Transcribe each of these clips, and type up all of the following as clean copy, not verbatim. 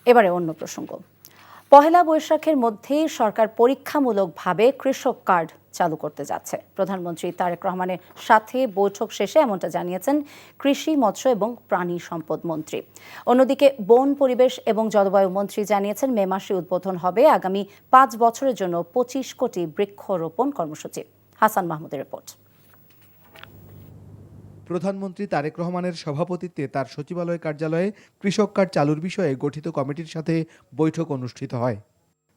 এবারে অন্য প্রসঙ্গ। পহেলা বৈশাখের মধ্যেই সরকার পরীক্ষামূলকভাবে কৃষক কার্ড চালু করতে যাচ্ছে। প্রধানমন্ত্রী তারেক রহমানের সাথে বৈঠক শেষে এমনটা জানিয়েছেন কৃষি, মৎস্য এবং প্রাণী সম্পদ মন্ত্রী। অন্যদিকে বন, পরিবেশ এবং জলবায়ু মন্ত্রী জানিয়েছেন মে মাসে উদ্বোধন হবে আগামী 5 বছরের জন্য 25 কোটি বৃক্ষরোপণ কর্মসূচি। হাসান মাহমুদের রিপোর্ট। প্রধানমন্ত্রী তারেক রহমানের সভাপতিত্বে তার সচিবালয় কার্যালয়ে কৃষক কার্ড চালুর বিষয়ে গঠিত কমিটির সাথে বৈঠক অনুষ্ঠিত হয়।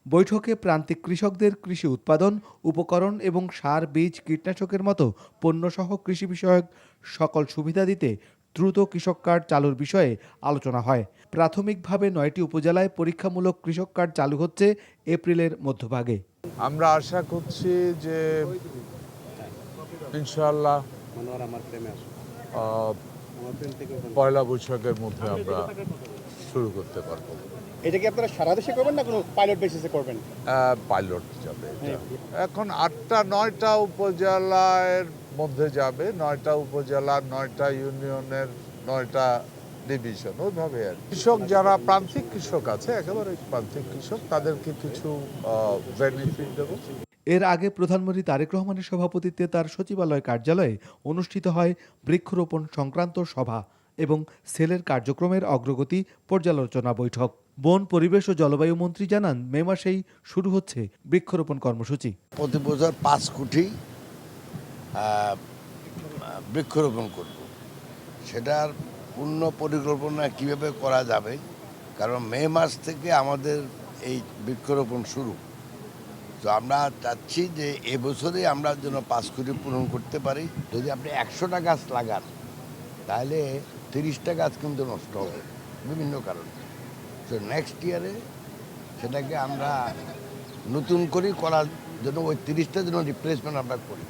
বৈঠকে প্রান্তিক কৃষকদের কৃষি উৎপাদন, উপকরণ এবং সার, বীজ, কীটনাশকের মতো পণ্যসহ কৃষি বিষয়ক সকল সুবিধা দিতে দ্রুত কৃষক কার্ড চালুর বিষয়ে আলোচনা হয়। প্রাথমিকভাবে 9টি উপজেলায় পরীক্ষামূলক কৃষক কার্ড চালু হচ্ছে এপ্রিলের মধ্যভাগে। আমরা আশা করছি যে ইনশাআল্লাহ পয়লা বৈশাখের মধ্যে আমরা শুরু করতে পারবো। এটা কি আপনারা সারা দেশে করবেন না কোনো পাইলট বেসিসে করবেন? পাইলট যাবে এখন 8টা-9টা উপজেলার মধ্যে যাবে, 9টা উপজেলা, 9টা ইউনিয়নের 9টা ডিভিশন, ওইভাবে আর কৃষক যারা প্রান্তিক কৃষক আছে, একেবারে প্রান্তিক কৃষক, তাদেরকে কিছু বেনিফিট দেবো। এর আগে প্রধানমন্ত্রী তারেক রহমানের সভাপতিত্বে তার সচিবালয় কার্যালয়ে অনুষ্ঠিত হয় বৃক্ষরোপণ সংক্রান্ত সভা এবং সেলের কার্যক্রমের অগ্রগতি পর্যালোচনা বৈঠক। বন, পরিবেশ ও জলবায়ু মন্ত্রী জানান মে মাসেই শুরু হচ্ছে বৃক্ষরোপণ কর্মসূচি। প্রতি বছর 5 কোটি বৃক্ষরোপণ করব। সেটার পূর্ণ পরিকল্পনা কিভাবে করা যাবে, কারণ মে মাস থেকে আমাদের এই বৃক্ষরোপণ শুরু। তো আমরা চাচ্ছি যে এবছরে আমরা যেন 5 কোটি পূরণ করতে পারি। যদি আপনি 100টা গাছ লাগান তাহলে 30টা গাছ কিন্তু নষ্ট হবে বিভিন্ন কারণে। তো নেক্সট ইয়ারে সেটাকে আমরা নতুন করে করার জন্য ওই 30টা জন্য রিপ্লেসমেন্ট আমরা করি।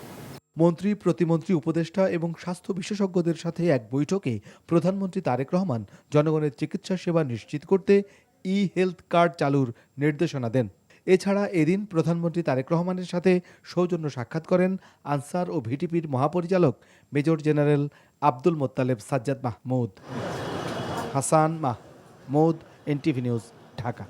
মন্ত্রী, প্রতিমন্ত্রী, উপদেষ্টা এবং স্বাস্থ্য বিশেষজ্ঞদের সাথে এক বৈঠকে প্রধানমন্ত্রী তারেক রহমান জনগণের চিকিৎসা সেবা নিশ্চিত করতে ই-হেলথ কার্ড চালুর নির্দেশনা দেন। এছাড়া এদিন প্রধানমন্ত্রী তারেক রহমানের সাথে সৌজন্য সাক্ষাৎ করেন আনসার ও ভিটিপির মহাপরিচালক major general Abdul Mottaleb Sajjad Mahmud. Hasan Mahmud, NTV news, Dhaka.